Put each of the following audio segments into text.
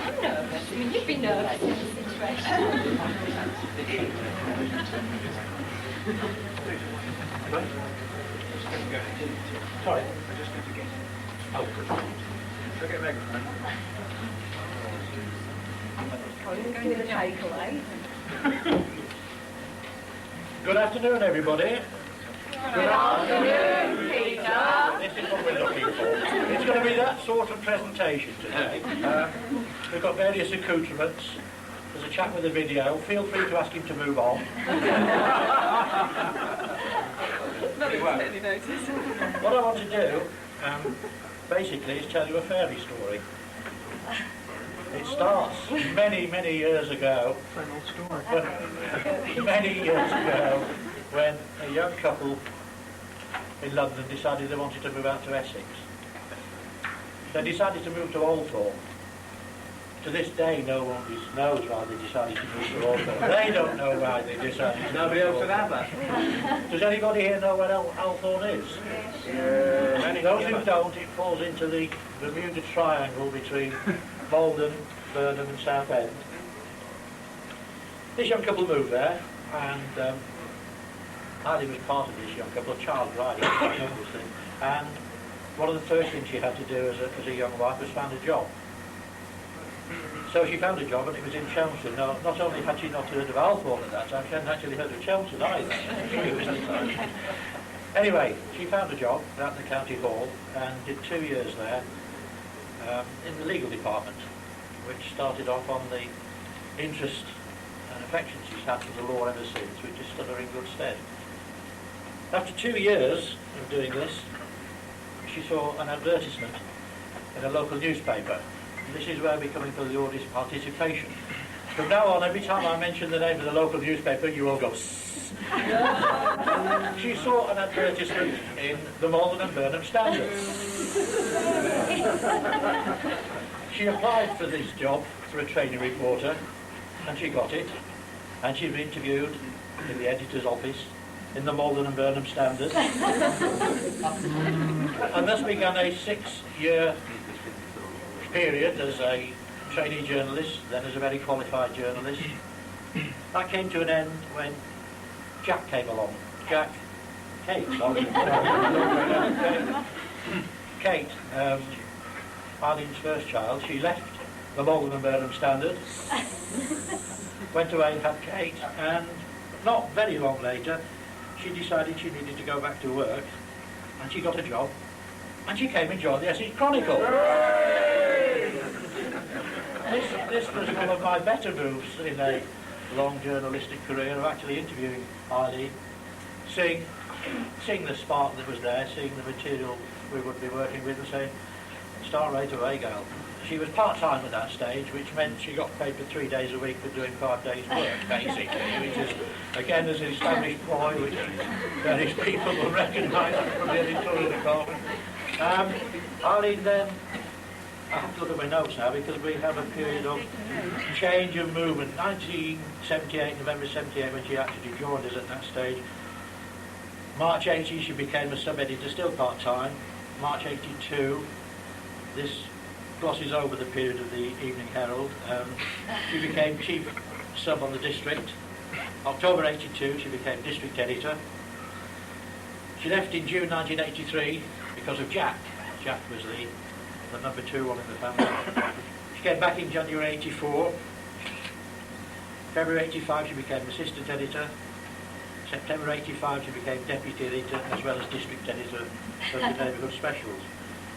I'm nervous. I mean, you'd be nervous in this situation. Sorry, I just need to get. Oh, good. Should I get a microphone? Oh, you're going to the takeaway. Good afternoon, everybody. Good afternoon, Peter. This is what we're looking for. It's going to be that sort of presentation today. We've got various accoutrements. There's a chap with a video. Feel free to ask him to move on. What I want to do, basically, is tell you a fairy story. It starts many, many years ago. Many years ago, when a young couple in London decided they wanted to move out to Essex. They decided to move to Althorpe. To this day, no one knows why they decided to move to Althorpe. They don't know why they decided to move to Althorpe. Nobody else would have that. Does anybody here know where Althorpe is? Those who don't, it falls into the Bermuda Triangle between Malden, Burnham and Southend. This young couple moved there, and Heidi was part of this young couple, a child riding, obviously. And one of the first things she had to do as a young wife was find a job. So she found a job, and it was in Chelmsford. Now, not only had she not heard of Althorpe at that time, she hadn't actually heard of Chelmsford either. Anyway, she found a job out in the county hall and did 2 years there in the legal department, which started off on the interest and affection she's had for the law ever since, which has stood her in good stead. After 2 years of doing this, she saw an advertisement in a local newspaper. This is where we're coming for the audience participation. From now on, every time I mention the name of the local newspaper, you all go sss. She saw an advertisement in the Malden and Burnham Standard. She applied for this job for a training reporter, and she got it. And she was interviewed in the editor's office in the Malden and Burnham Standard. And thus began a 6-year period as a trainee journalist, then as a very qualified journalist. That came to an end when Jack came along. Kate, Arlene's first child. She left the Malden and Burnham Standard, went away and had Kate, and not very long later, she decided she needed to go back to work, and she got a job, and she came and joined the Essex Chronicle. This was one of my better moves in a long journalistic career of actually interviewing Arlene, seeing the spark that was there, seeing the material we would be working with, and saying, start right away, girl. She was part-time at that stage, which meant she got paid for 3 days a week for doing 5 days' work, basically, which is, again, as an established ploy, which various people will recognise from the editorial department. Arlene then, I have to look at my notes now because we have a period of change and movement. 1978, November 78, when she actually joined us at that stage. March 80, she became a sub-editor, still part-time. March 82, this glosses over the period of the Evening Herald. She became chief sub on the district. October 82, she became district editor. She left in June 1983 because of Jack. Jack was the number 2 one in the family. She came back in January 84. February 85 she became assistant editor. September 85 she became deputy editor as well as district editor of the neighbourhood specials.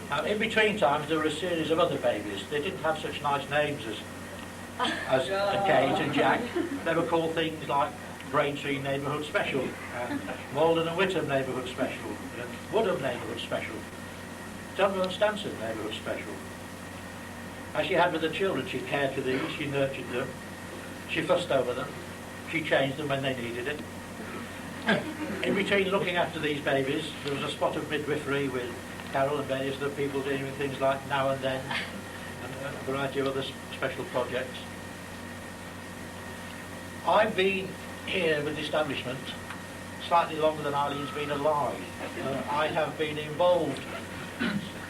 Now in between times there were a series of other babies. They didn't have such nice names as Kate and Jack. They were called things like Braintree Neighbourhood Special, and Malden and Witham Neighbourhood Special, and Woodham Neighbourhood Special, Dunbar and Stanson Neighbourhood Special. As she had with the children, she cared for these, she nurtured them, she fussed over them, she changed them when they needed it. In between looking after these babies, there was a spot of midwifery with Carol and various other people dealing with things like Now and Then, and a variety of other special projects. I've been here with the establishment slightly longer than Arlene's been alive. I have been involved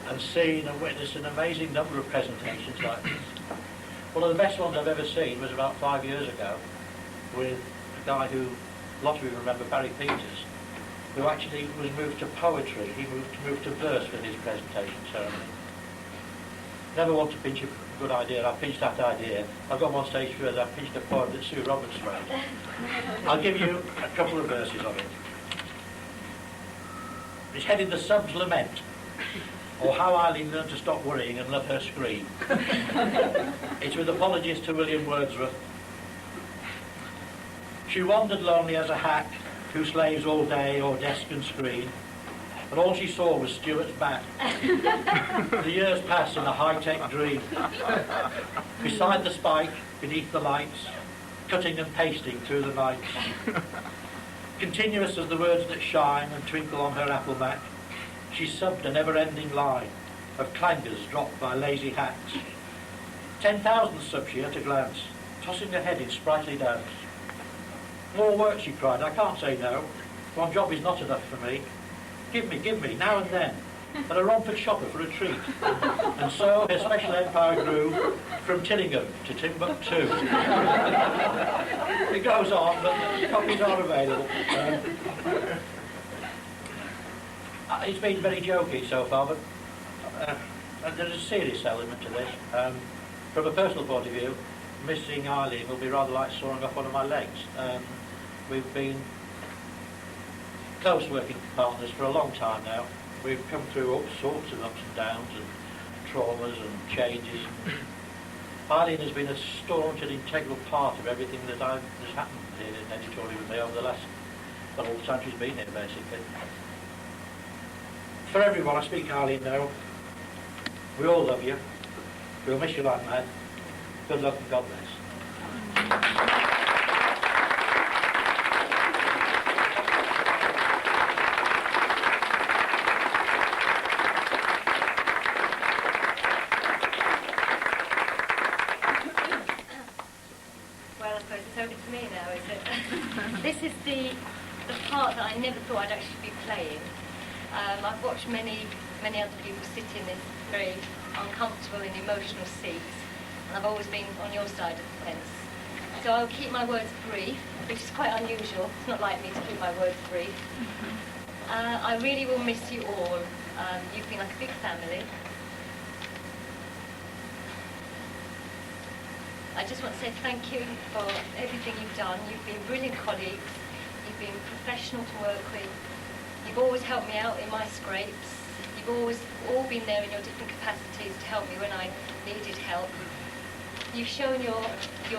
and seen and witnessed an amazing number of presentations like this. One of the best ones I've ever seen was about 5 years ago with a guy who, a lot of you remember, Barry Peters, who actually was moved to poetry. He moved to verse for his presentation ceremony. Never want to pinch a good idea. I pinched that idea. I've gone one stage further. I pinched a poem that Sue Roberts wrote. I'll give you a couple of verses of it. It's headed The Sub's Lament, or How Eileen Learned to Stop Worrying and Love Her Scream. It's with apologies to William Wordsworth. She wandered lonely as a hack who slaves all day o'er desk and screen, and all she saw was Stuart's back. The years passed in a high-tech dream. Beside the spike, beneath the lights, cutting and pasting through the nights. Continuous as the words that shine and twinkle on her Apple Mac, she subbed a never-ending line of clangers dropped by lazy hacks. 10,000 subs she at a glance, tossing her head in sprightly dance. More work, she cried, I can't say no. One job is not enough for me. Give me, now and then, and a Romford shopper for a treat. And so her special empire grew from Tillingham to Timbuktu. It goes on, but the copies are available. It's been very jokey so far, but there's a serious element to this. From a personal point of view, missing Eileen will be rather like sawing off one of my legs. We've been close working partners for a long time now. We've come through all sorts of ups and downs and traumas and changes. Eileen has been a staunch and integral part of everything that has happened here in editorial with me over the last, well, all the time she's been here, basically. For everyone, I speak to Eileen now. We all love you. We'll miss you like mad. Good luck and God bless. This is the part that I never thought I'd actually be playing. I've watched many other people sit in this very uncomfortable and emotional seats, and I've always been on your side of the fence. So I'll keep my words brief, which is quite unusual. It's not like me to keep my words brief. I really will miss you all. You've been like a big family. I just want to say thank you for everything you've done. You've been brilliant colleagues. You've been professional to work with. You've always helped me out in my scrapes. You've always all been there in your different capacities to help me when I needed help. You've shown your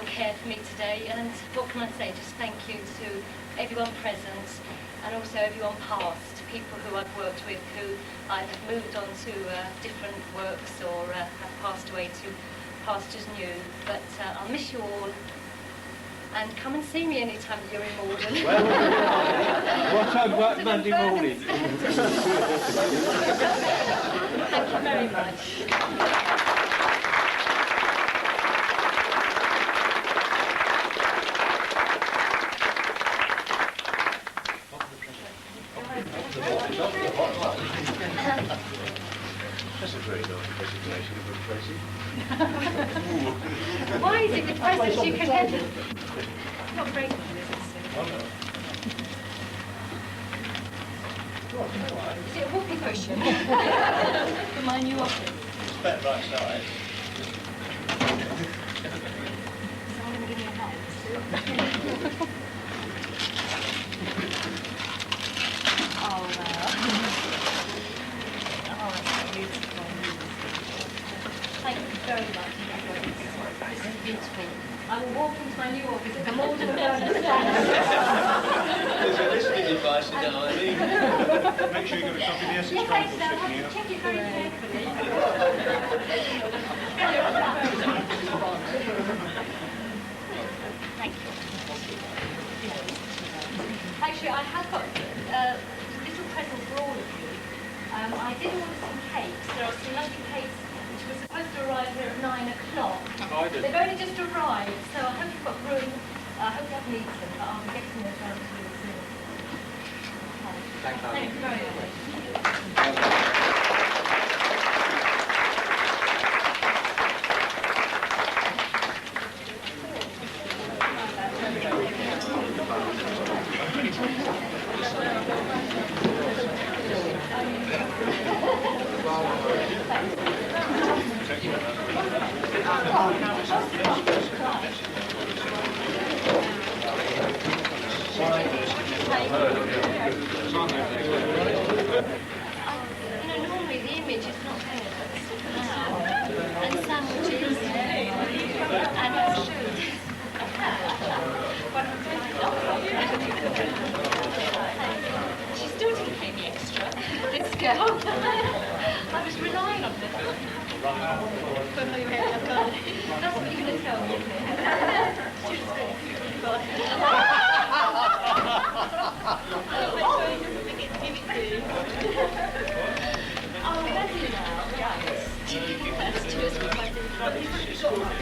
care for me today, and what can I say? Just thank you to everyone present and also everyone past, people who I've worked with who either have moved on to different works or have passed away to pastures new, but I'll miss you all, and come and see me anytime that you're in Morden. What time about Monday morning? Thank you very much. That's a very nice presentation of a Tracy. Why is it the presents you can get? Not breaking this. Is it a whoopee cushion? For my new office. It's better right side. Someone going to give me a hand? Oh, wow. Oh, that's beautiful. Thank you very much. This is beautiful. I will walk into my new office at the Morden Furnace. There's a listening advice in there, Eileen. Make sure you give it something else. Yes, thanks, I'll have to check it very carefully. Thank you. Actually, I have got a little present for all of you. I did order some cakes. There are some lovely cakes which were supposed to arrive here at 9 o'clock. They've only just arrived, so I hope you've got room. I hope you haven't eaten them, but I'll be getting them down to you soon. Thank you very much. That's what you're going to tell me, isn't it? Oh, that's it now. Right.